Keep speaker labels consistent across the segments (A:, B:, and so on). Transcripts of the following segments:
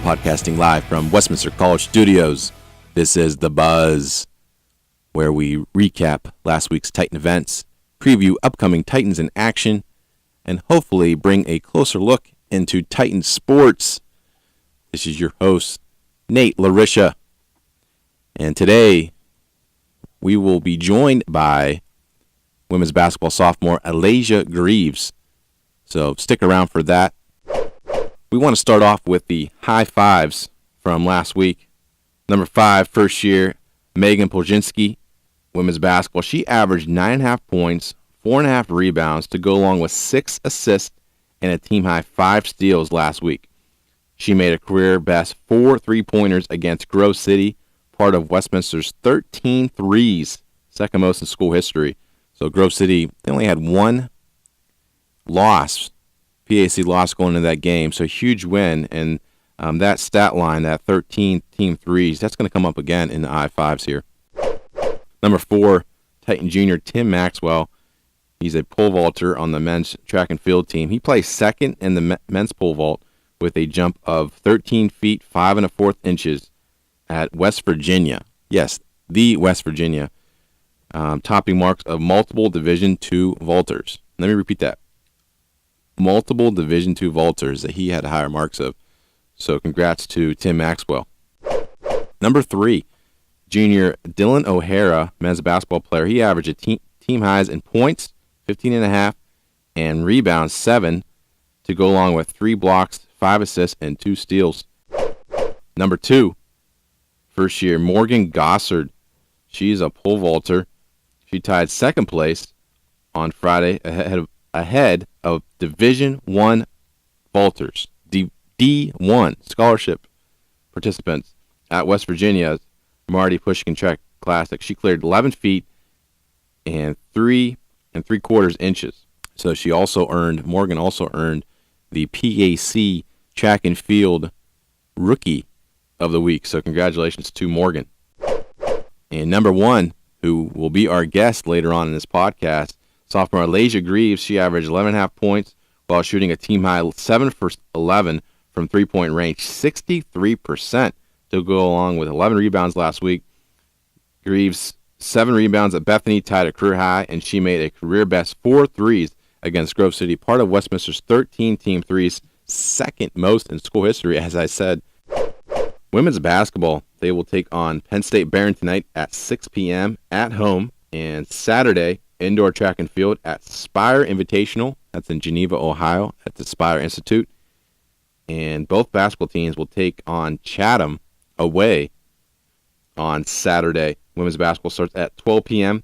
A: Podcasting live from Westminster College Studios. This is The Buzz, where we recap last week's Titan events, preview upcoming Titans in action, and hopefully bring a closer look into Titan sports. This is your host, Nate LaRiccia. And today, we will be joined by women's basketball sophomore Alazia Greaves. So stick around for that. We want to start off with the high fives from last week. Number 5, first year, Megan Polzinski, women's basketball. She averaged 9.5 points, 4.5 rebounds to go along with 6 assists and a team-high 5 steals last week. She made a career-best 4 3-pointers against Grove City, part of Westminster's 13 threes, second most in school history. So Grove City, they only had one loss, PAC loss going into that game, so huge win. And that stat line, that 13 team threes, that's going to come up again in the I-5s here. Number 4, Titan junior Tim Maxwell. He's a pole vaulter on the men's track and field team. He plays second in the men's pole vault with a jump of 13 feet, 5 1/4 inches at West Virginia. Yes, the West Virginia, topping marks of multiple Division II vaulters. Let me repeat that. Multiple Division II vaulters that he had higher marks of. So congrats to Tim Maxwell. Number 3, junior Dylan O'Hara, men's basketball player. He averaged a team highs in points, 15.5, and rebounds, 7, to go along with 3 blocks, 5 assists, and 2 steals. Number 2, first year Morgan Gossard. She's a pole vaulter. She tied second place on Friday ahead of Division I vaulters, D1 scholarship participants at West Virginia's Marty Pushkin Track Classic. She cleared 11 feet and 3 3/4 inches. So Morgan also earned the PAC Track and Field Rookie of the Week. So congratulations to Morgan. And number 1, who will be our guest later on in this podcast, sophomore Alazia Greaves. She averaged 11.5 points while shooting a team-high 7 for 11 from three-point range, 63% to go along with 11 rebounds last week. Greaves, 7 rebounds at Bethany, tied a career high, and she made a career-best 4 threes against Grove City, part of Westminster's 13 team threes, second most in school history, as I said. Women's basketball, they will take on Penn State Barron tonight at 6 p.m. at home, and Saturday, indoor track and field at Spire Invitational. That's in Geneva, Ohio, at the Spire Institute. And both basketball teams will take on Chatham away on Saturday. Women's basketball starts at 12 p.m.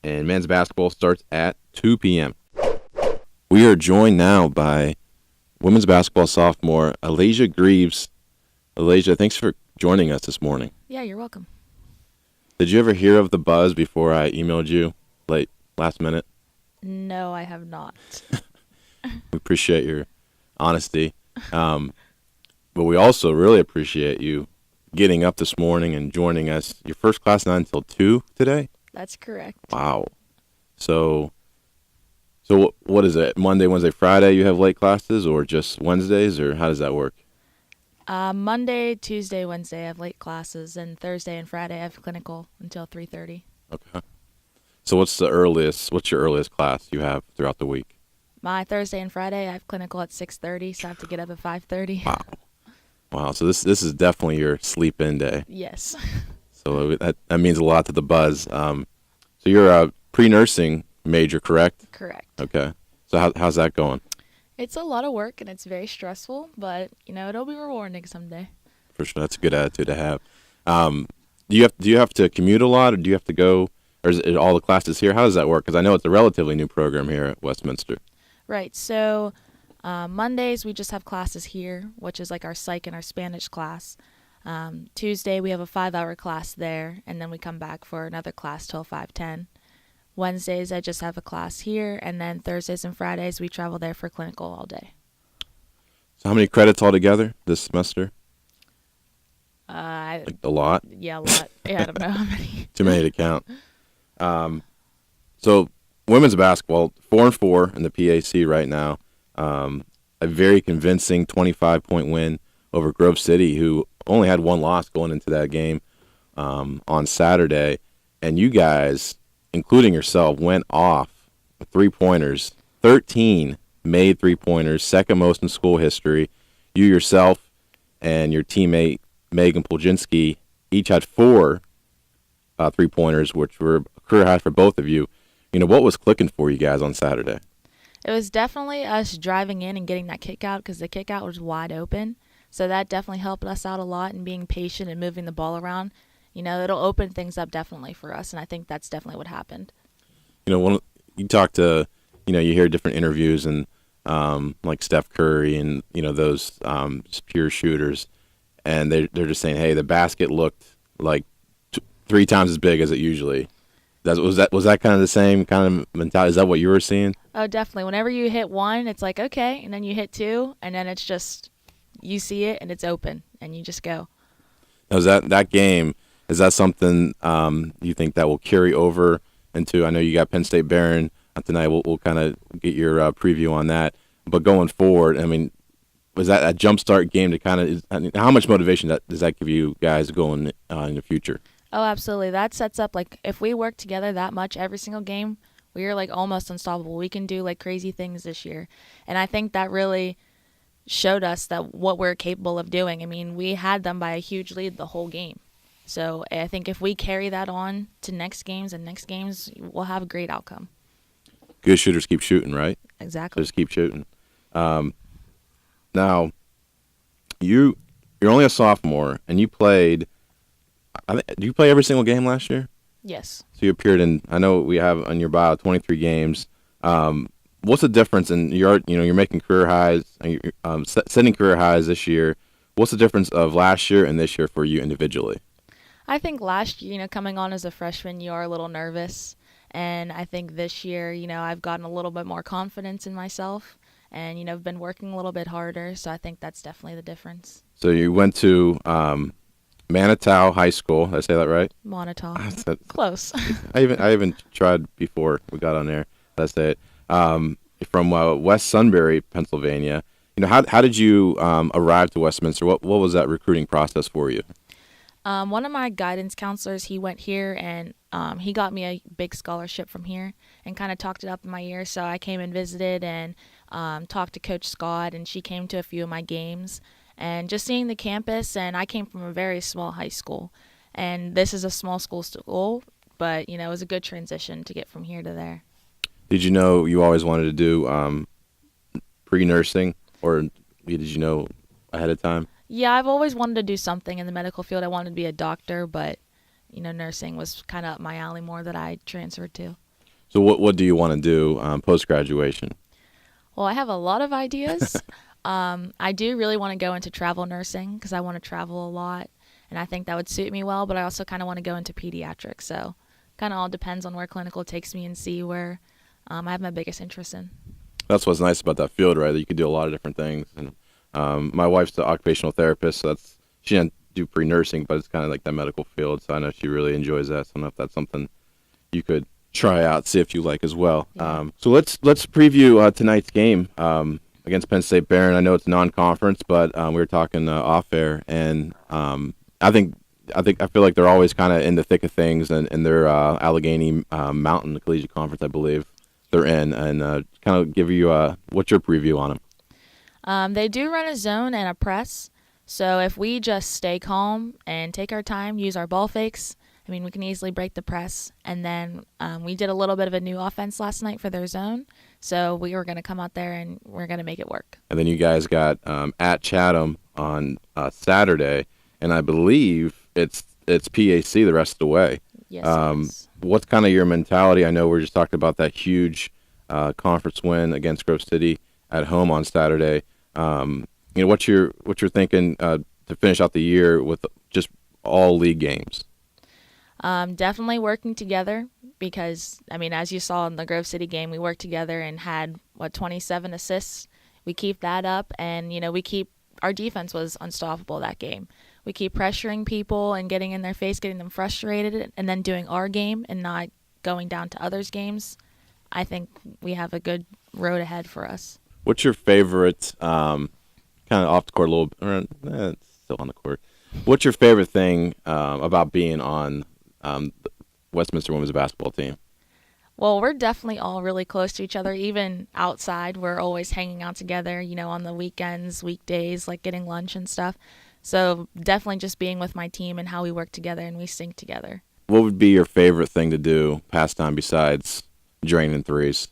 A: and men's basketball starts at 2 p.m. We are joined now by women's basketball sophomore Alazia Greaves. Alazia, thanks for joining us this morning.
B: Yeah, you're welcome.
A: Did you ever hear of the Buzz before I emailed you last minute?
B: No, I have not.
A: We appreciate your honesty. But we also really appreciate you getting up this morning and joining us. Your first class not until 2 today?
B: That's correct.
A: Wow. So what is it? Monday, Wednesday, Friday you have late classes, or just Wednesdays, or how does that work?
B: Monday, Tuesday, Wednesday I have late classes, and Thursday and Friday I have clinical until 3:30.
A: Okay. So what's your earliest class you have throughout the week?
B: My Thursday and Friday I have clinical at 6:30, so I have to get up at 5:30.
A: Wow. So this is definitely your sleep-in day.
B: Yes.
A: So that means a lot to the Buzz. So you're a pre-nursing major, correct?
B: Correct.
A: Okay. So how's that going?
B: It's a lot of work, and it's very stressful, but, it'll be rewarding someday.
A: For sure. That's a good attitude to have. Do you have to commute a lot, or do you have to go, or is it all the classes here? How does that work? Because I know it's a relatively new program here at Westminster.
B: Right. So Mondays we just have classes here, which is like our psych and our Spanish class. Tuesday we have a 5-hour class there, and then we come back for another class till 5:10. Wednesdays I just have a class here, and then Thursdays and Fridays we travel there for clinical all day.
A: So how many credits altogether this semester?
B: A
A: lot?
B: Yeah, a lot. Yeah, I don't know how many.
A: Too many to count. So women's basketball, 4-4 in the PAC right now. A very convincing 25-point win over Grove City, who only had one loss going into that game on Saturday. And you guys, including yourself, went off with 3-pointers, 13 made 3-pointers, second most in school history. You yourself and your teammate Megan Polzinski each had 4 3-pointers, which were a career high for both of you. What was clicking for you guys on Saturday?
B: It was definitely us driving in and getting that kick out because the kick out was wide open. So that definitely helped us out a lot in being patient and moving the ball around. It'll open things up definitely for us, and I think that's definitely what happened.
A: You talk to, you hear different interviews and like Steph Curry and, those just pure shooters, and they're just saying, hey, the basket looked like 3 times as big as it usually. Was that kind of the same kind of mentality? Is that what you were seeing?
B: Oh, definitely. Whenever you hit 1, it's like, okay, and then you hit 2, and then it's just, you see it, and it's open, and you just go.
A: Now, that game, is that something you think that will carry over into, I know you got Penn State Barron tonight. We'll kind of get your preview on that. But going forward, I mean, was that a jumpstart game to kind of, how much motivation does that give you guys going in the future?
B: Oh, absolutely. That sets up, like, if we work together that much every single game, we are, like, almost unstoppable. We can do, like, crazy things this year. And I think that really showed us that what we're capable of doing. I mean, we had them by a huge lead the whole game. So I think if we carry that on to next games, we'll have a great outcome.
A: Good shooters keep shooting, right?
B: Exactly.
A: Just keep shooting. Now, you're only a sophomore, and you played. Did you play every single game last year?
B: Yes.
A: So you appeared in. I know we have on your bio 23 games. What's the difference in you're making career highs, and you're setting career highs this year. What's the difference of last year and this year for you individually?
B: I think last year, coming on as a freshman, you are a little nervous. And I think this year, I've gotten a little bit more confidence in myself and, I've been working a little bit harder. So I think that's definitely the difference.
A: So you went to Manitow High School. Did I say that right?
B: Montauk. Close.
A: I even tried before we got on there. That's it. From West Sunbury, Pennsylvania. How did you arrive to Westminster? What was that recruiting process for you?
B: One of my guidance counselors, he went here and he got me a big scholarship from here and kind of talked it up in my ear. So I came and visited and talked to Coach Scott, and she came to a few of my games. And just seeing the campus, and I came from a very small high school, and this is a small school, but, it was a good transition to get from here to there.
A: Did you know you always wanted to do pre-nursing, or did you know ahead of time?
B: Yeah, I've always wanted to do something in the medical field. I wanted to be a doctor, but, nursing was kind of up my alley more that I transferred to.
A: So what do you want to do post-graduation?
B: Well, I have a lot of ideas. I do really want to go into travel nursing because I want to travel a lot, and I think that would suit me well, but I also kind of want to go into pediatrics. So kind of all depends on where clinical takes me and see where I have my biggest interest in.
A: That's what's nice about that field, right? That you can do a lot of different things. And my wife's the occupational therapist, so she didn't do pre-nursing, but it's kind of like that medical field, so I know she really enjoys that. So I don't know if that's something you could try out, see if you like as well.
B: Yeah.
A: So let's preview tonight's game against Penn State Barron. I know it's non-conference, but we were talking off air, and I feel like they're always kind of in the thick of things, and they're Allegheny Mountain Collegiate Conference, I believe they're in, and kind of give you what's your preview on them?
B: They do run a zone and a press, so if we just stay calm and take our time, use our ball fakes, I mean, we can easily break the press. And then we did a little bit of a new offense last night for their zone, so we were going to come out there and we're going to make it work. And
A: then you guys got at Chatham on Saturday, and I believe it's PAC the rest of the way.
B: Yes.
A: What's kind of your mentality? I know we're just talking about that huge conference win against Grove City at home on Saturday. What you're thinking to finish out the year with just all league games?
B: Definitely working together because, I mean, as you saw in the Grove City game, we worked together and had 27 assists. We keep that up, and our defense was unstoppable that game. We keep pressuring people and getting in their face, getting them frustrated, and then doing our game and not going down to others' games. I think we have a good road ahead for us.
A: What's your favorite kind of off the court a little, it's still on the court. What's your favorite thing about being on the Westminster women's basketball team?
B: Well, we're definitely all really close to each other. Even outside, we're always hanging out together, on the weekends, weekdays, like getting lunch and stuff. So definitely just being with my team and how we work together and we sync together.
A: What would be your favorite thing to do, pastime, besides draining threes?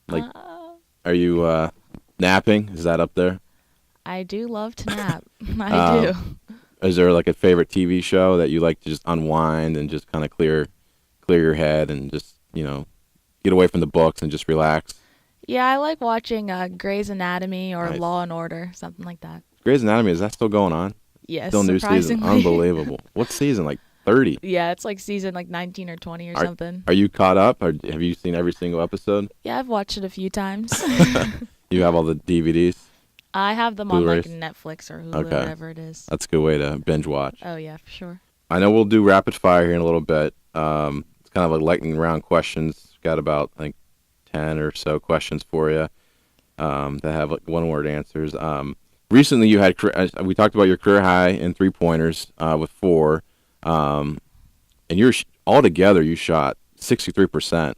A: Like, are you napping? Is that up there?
B: I do love to nap. I do.
A: Is there like a favorite TV show that you like to just unwind and just kind of clear your head and just, get away from the books and just relax?
B: Yeah, I like watching Grey's Anatomy or
A: Nice.
B: Law and Order, something like that.
A: Grey's Anatomy, is that still going on?
B: Yes,
A: Still new season.
B: surprisingly.
A: Unbelievable. What season? Like 30?
B: Yeah, it's like season like 19 or 20 or something.
A: Are you caught up? Or have you seen every single episode?
B: Yeah, I've watched it a few times.
A: You have all the DVDs?
B: I have them on like
A: Blu-rays?
B: Netflix or Hulu,
A: Okay.
B: whatever it is.
A: That's a good way to binge watch.
B: Oh, yeah, for sure.
A: I know we'll do rapid fire here in a little bit. It's kind of like lightning round questions. Got about, 10 or so questions for you that have one-word answers. Recently, you had we talked about your career high in three-pointers with 4, and altogether you shot 63%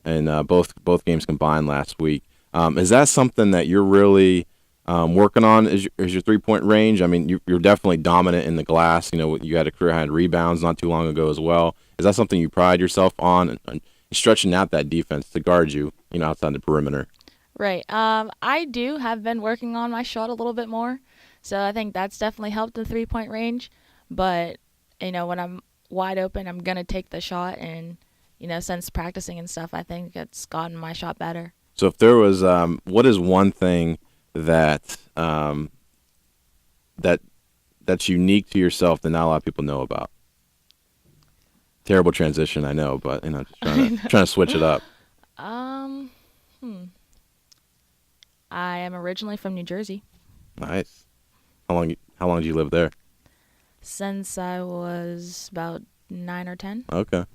A: in both games combined last week. Is that something that you're really working on? Is your three-point range? I mean, you're definitely dominant in the glass. You had a career high in rebounds not too long ago as well. Is that something you pride yourself on and stretching out that defense to guard you, outside the perimeter?
B: Right. I have been working on my shot a little bit more, so I think that's definitely helped the three-point range. But, when I'm wide open, I'm going to take the shot, and, since practicing and stuff, I think it's gotten my shot better.
A: So if there was, what is one thing that's unique to yourself that not a lot of people know about? Terrible transition, I know, but just trying to switch it up.
B: I am originally from New Jersey.
A: Nice. How long did you live there?
B: Since I was about 9 or 10.
A: Okay.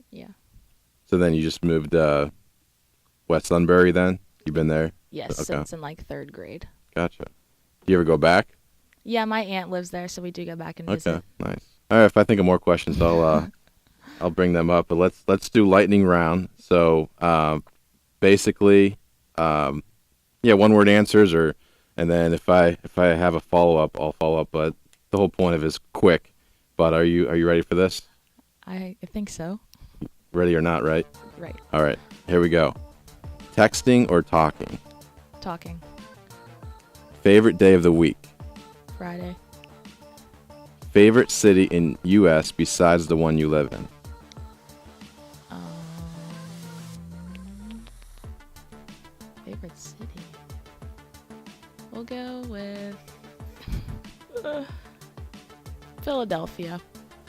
B: Yeah.
A: So then you just moved West Sunbury then? You've been there?
B: Yes,
A: Okay.
B: since in like 3rd grade.
A: Gotcha. Do you ever go back?
B: Yeah, my aunt lives there, so we do go back and visit.
A: Okay, nice. All right, if I think of more questions, I'll bring them up. But let's do lightning round. So basically, one-word answers, and then if I have a follow-up, I'll follow up. But the whole point of it is quick. But are you ready for this?
B: I think so.
A: Ready or not, right?
B: Right.
A: All right, here we go. Texting or talking?
B: Talking.
A: Favorite day of the week?
B: Friday.
A: Favorite city in U.S. besides the one you live in?
B: Favorite city? We'll go with Philadelphia.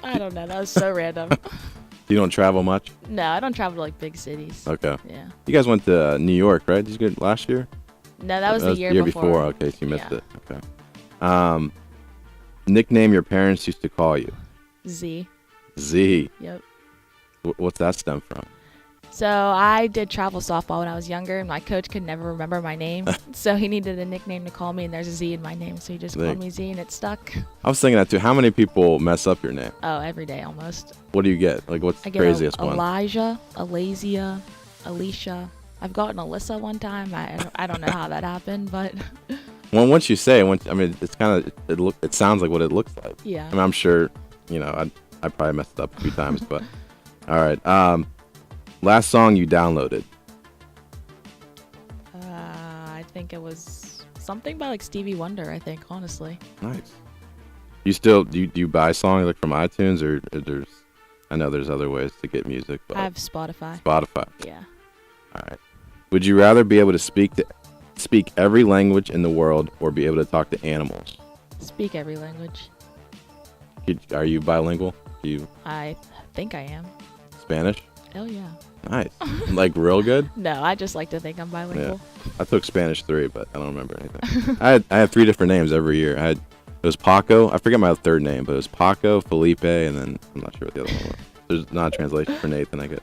B: I don't know. That was so random.
A: You don't travel much?
B: No, I don't travel to like big cities.
A: Okay.
B: Yeah.
A: You guys went to New York, right? Did you go last year?
B: No, that was the year
A: before. Okay, so you missed
B: Yeah.
A: it. Okay. Nickname your parents used to call you?
B: Z.
A: Z.
B: Yep.
A: What's that stem from?
B: So I did travel softball when I was younger, and my coach could never remember my name. So he needed a nickname to call me, and there's a Z in my name. So he just called me Z, and it stuck.
A: I was thinking that too. How many people mess up your name?
B: Oh, every day almost.
A: What do you get? Like, what's
B: I
A: the
B: get
A: craziest one?
B: Elijah, Alazia, Alicia. I've gotten Alyssa one time. I don't know how that happened, but
A: Well, once you say it, it's kind of it sounds like what it looks like.
B: yeah.
A: I mean, I'm sure, I probably messed it up a few times, but all right. Last song you downloaded?
B: I think it was something by like Stevie Wonder. I think, honestly.
A: Nice. You still do you buy songs like from iTunes or there's? I know there's other ways to get music, but
B: I have Spotify.
A: Spotify.
B: Yeah.
A: All right. Would you rather be able to speak every language in the world or be able to talk to animals?
B: Speak every language.
A: Are you bilingual?
B: I think I am.
A: Spanish?
B: Oh yeah.
A: Nice. Like real good?
B: No, I just like to think I'm bilingual.
A: I took Spanish 3, but I don't remember anything. I had 3 different names every year. It was Paco. I forget my third name, but it was Paco, Felipe, and then I'm not sure what the other one was. There's not a translation for Nathan, I guess.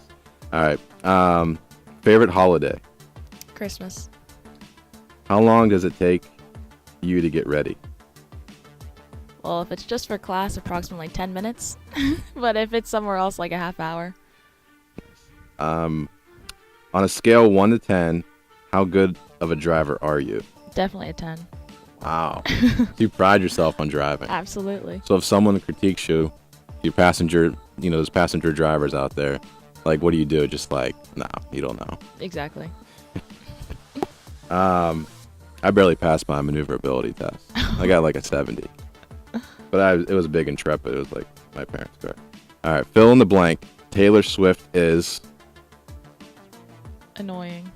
A: All right. Favorite holiday?
B: Christmas.
A: How long does it take you to get ready?
B: Well, if it's just for class, approximately 10 minutes. But if it's somewhere else, like a half hour.
A: On a scale of 1 to 10, how good of a driver are you?
B: Definitely a 10.
A: Wow. You pride yourself on driving.
B: Absolutely.
A: So if someone critiques you, your passenger, there's passenger drivers out there, like, what do you do? Just like, no, you don't know.
B: Exactly.
A: I barely passed my maneuverability test. I got like a 70. But it was big Intrepid. It was like my parents' car. All right, fill in the blank. Taylor Swift is...
B: Annoying.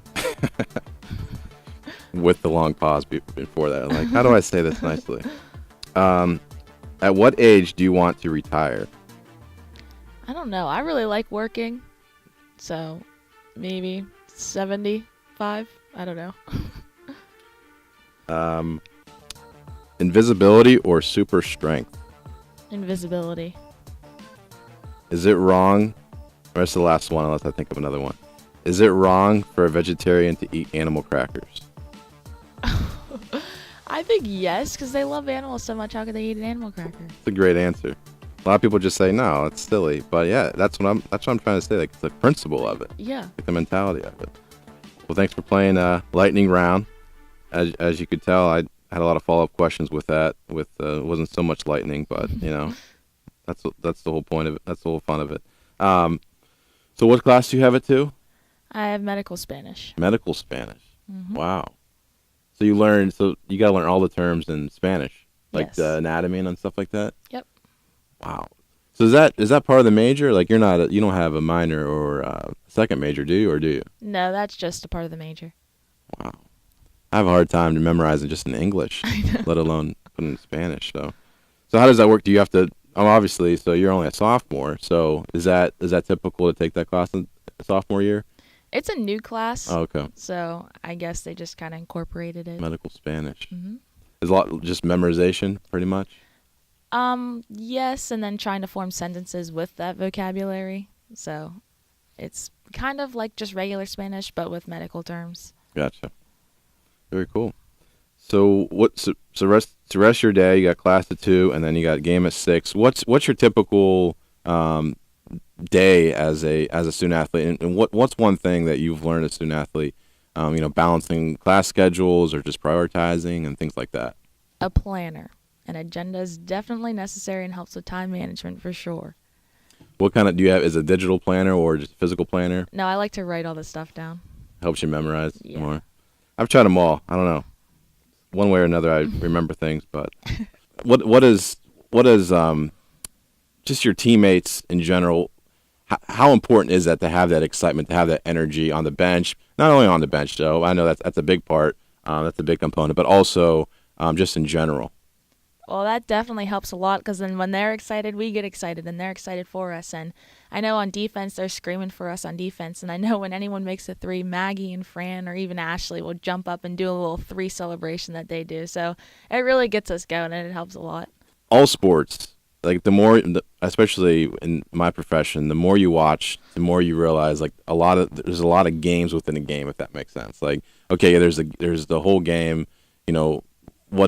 A: With the long pause before that. I'm like, how do I say this nicely? At what age do you want to retire?
B: I don't know. I really like working. So maybe 75. I don't know.
A: Invisibility or super strength?
B: Invisibility.
A: Is it wrong? Or that's the last one, unless I think of another one. Is it wrong for a vegetarian to eat animal crackers?
B: I think yes, because they love animals so much. How could they eat an animal cracker?
A: It's a great answer. A lot of people just say no, it's silly. But yeah, that's what I'm trying to say. Like, it's the principle of it.
B: Yeah.
A: Like the mentality of it. Well, thanks for playing lightning round. As you could tell, I had a lot of follow-up questions with that. It wasn't so much lightning, but that's the whole point of it. That's the whole fun of it. So what class do you have it to?
B: I have medical Spanish.
A: Medical Spanish.
B: Mm-hmm.
A: Wow. So you got to learn all the terms in Spanish, like
B: Yes.
A: the anatomy and stuff like that.
B: Yep.
A: Wow. So is that part of the major? Like, you don't have a minor or a second major, do you, or do you?
B: No, that's just a part of the major.
A: Wow. I have a hard time memorizing just in English, let alone put in Spanish. So how does that work? Do you have to? Obviously. So you're only a sophomore. So is that typical to take that class in sophomore year?
B: It's a new class.
A: Oh, okay.
B: So I guess they just kind of incorporated it.
A: Medical Spanish.
B: Mm-hmm.
A: Is a lot just memorization, pretty much.
B: Yes, and then trying to form sentences with that vocabulary. So it's kind of like just regular Spanish, but with medical terms.
A: Gotcha. Very cool. So rest of your day, you got class at 2, and then you got game at 6. What's your typical day as a student athlete, and what's one thing that you've learned as a student athlete? Balancing class schedules or just prioritizing and things like that.
B: A planner. An agenda is definitely necessary and helps with time management for sure.
A: What kind of do you have? Is it a digital planner or just a physical planner?
B: No, I like to write all this stuff down.
A: Helps you memorize
B: Yeah.
A: more. I've tried them all. I don't know. One way or another, I remember things. But what is just your teammates in general? How important is that to have that excitement, to have that energy on the bench? Not only on the bench, though. I know that's a big part. That's a big component, but also just in general.
B: Well, that definitely helps a lot because then when they're excited, we get excited and they're excited for us. And I know on defense, they're screaming for us on defense. And I know when anyone makes a 3, Maggie and Fran or even Ashley will jump up and do a little 3 celebration that they do. So it really gets us going and it helps a lot.
A: All sports, like especially in my profession, the more you watch, the more you realize like there's a lot of games within a game, if that makes sense. Like, okay, there's the whole game, what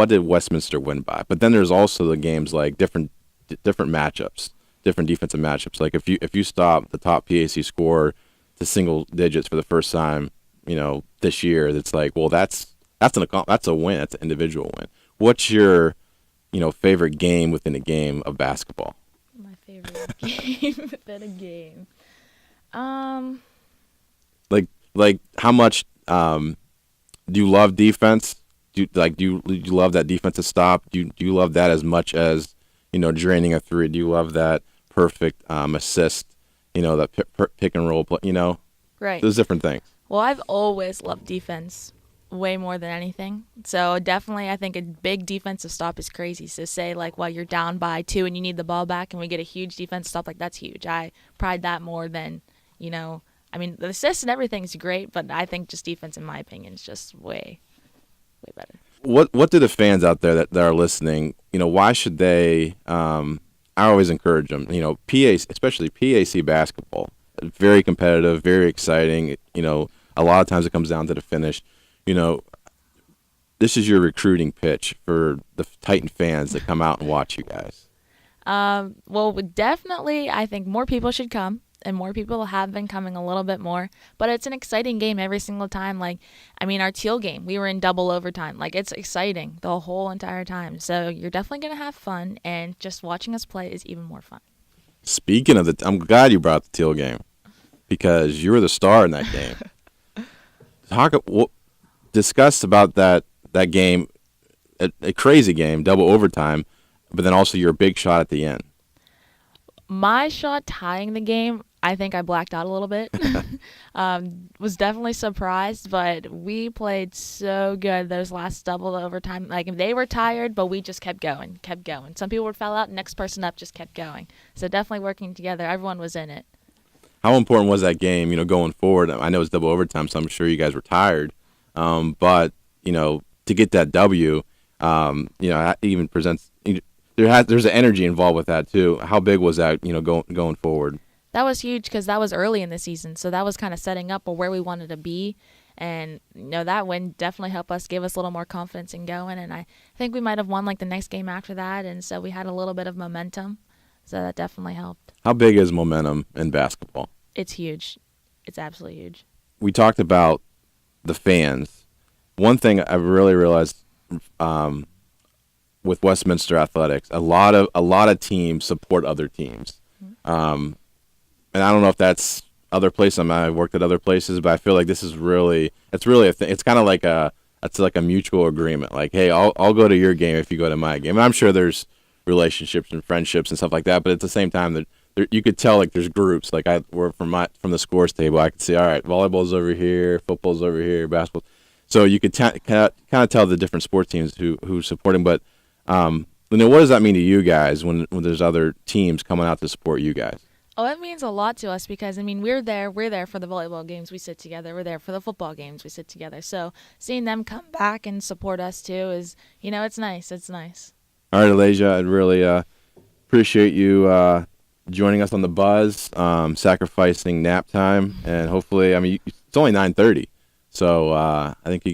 A: did Westminster win by? But then there's also the games like different matchups, different defensive matchups. Like if you stop the top PAC score to single digits for the first time, this year, it's like, well, that's a win. That's an individual win. What's your favorite game within a game of basketball?
B: My favorite game within a game.
A: Like how much do you love defense? Do you love that defensive stop? Do you love that as much as draining a 3? Do you love that perfect assist? That pick and roll play.
B: Right.
A: Those different things.
B: Well, I've always loved defense way more than anything. So definitely, I think a big defensive stop is crazy. So say like while you're down by 2 and you need the ball back, and we get a huge defensive stop, like that's huge. I pride that more than I mean, the assists and everything is great, but I think just defense, in my opinion, is just way better.
A: What do the fans out there that are listening, why should they, I always encourage them, especially PAC basketball, very competitive, very exciting, a lot of times it comes down to the finish, this is your recruiting pitch for the Titan fans that come out and watch you guys.
B: Well, definitely, I think more people should come, and more people have been coming a little bit more. But it's an exciting game every single time. Like, I mean, our teal game, we were in double overtime. Like, it's exciting the whole entire time. So you're definitely going to have fun, and just watching us play is even more fun.
A: Speaking of I'm glad you brought the teal game because you were the star in that game. Discuss about that game, a crazy game, double overtime, but then also your big shot at the end.
B: My shot tying the game, I think I blacked out a little bit. Was definitely surprised, but we played so good those last double overtime. Like, they were tired, but we just kept going. Some people would foul out, next person up just kept going. So definitely working together. Everyone was in it.
A: How important was that game, going forward? I know it's double overtime, so I'm sure you guys were tired. But, to get that W, it even presents there's an energy involved with that too. How big was that, going forward?
B: That was huge because that was early in the season, so that was kind of setting up where we wanted to be, and that win definitely helped us, give us a little more confidence in going, and I think we might have won like the next game after that, and so we had a little bit of momentum, so that definitely helped.
A: How big is momentum in basketball?
B: It's huge. It's absolutely huge.
A: We talked about the fans. One thing I really realized with Westminster Athletics, a lot of teams support other teams, and I don't know if that's other places. I've worked at other places, but I feel like this is really a thing. It's kind of like a mutual agreement. Like, hey, I'll go to your game if you go to my game. And I'm sure there's relationships and friendships and stuff like that, but at the same time, that you could tell like there's groups. Like we're from the scores table, I could see, all right, volleyball's over here, football's over here, basketball. So you could kind of tell the different sports teams who support him, but. What does that mean to you guys when there's other teams coming out to support you guys?
B: Oh, it means a lot to us because, I mean, we're there for the volleyball games, we sit together. We're there for the football games, we sit together. So seeing them come back and support us too is, it's nice. It's nice.
A: All right, Alazia, I really appreciate you joining us on the Buzz, sacrificing nap time, and hopefully, it's only 9:30, so I think you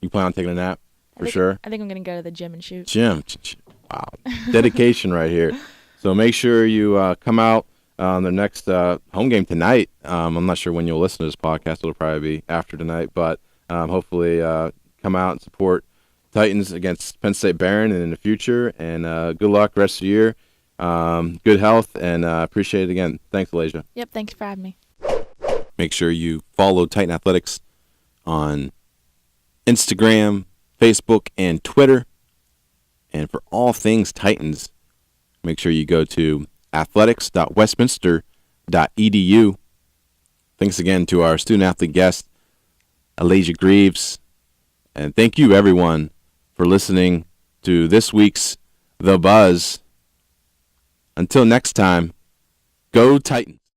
A: plan on taking a nap? Sure.
B: I think I'm going to go to the gym and shoot.
A: Gym. Wow. Dedication right here. So make sure you come out on the next home game tonight. I'm not sure when you'll listen to this podcast. It'll probably be after tonight. But hopefully come out and support Titans against Penn State Barron and in the future. And good luck rest of the year. Good health. And appreciate it again. Thanks, Alazia.
B: Yep. Thanks for having me.
A: Make sure you follow Titan Athletics on Instagram, Facebook, and Twitter. And for all things Titans, make sure you go to athletics.westminster.edu. Thanks again to our student-athlete guest, Alazia Greaves. And thank you, everyone, for listening to this week's The Buzz. Until next time, go Titans.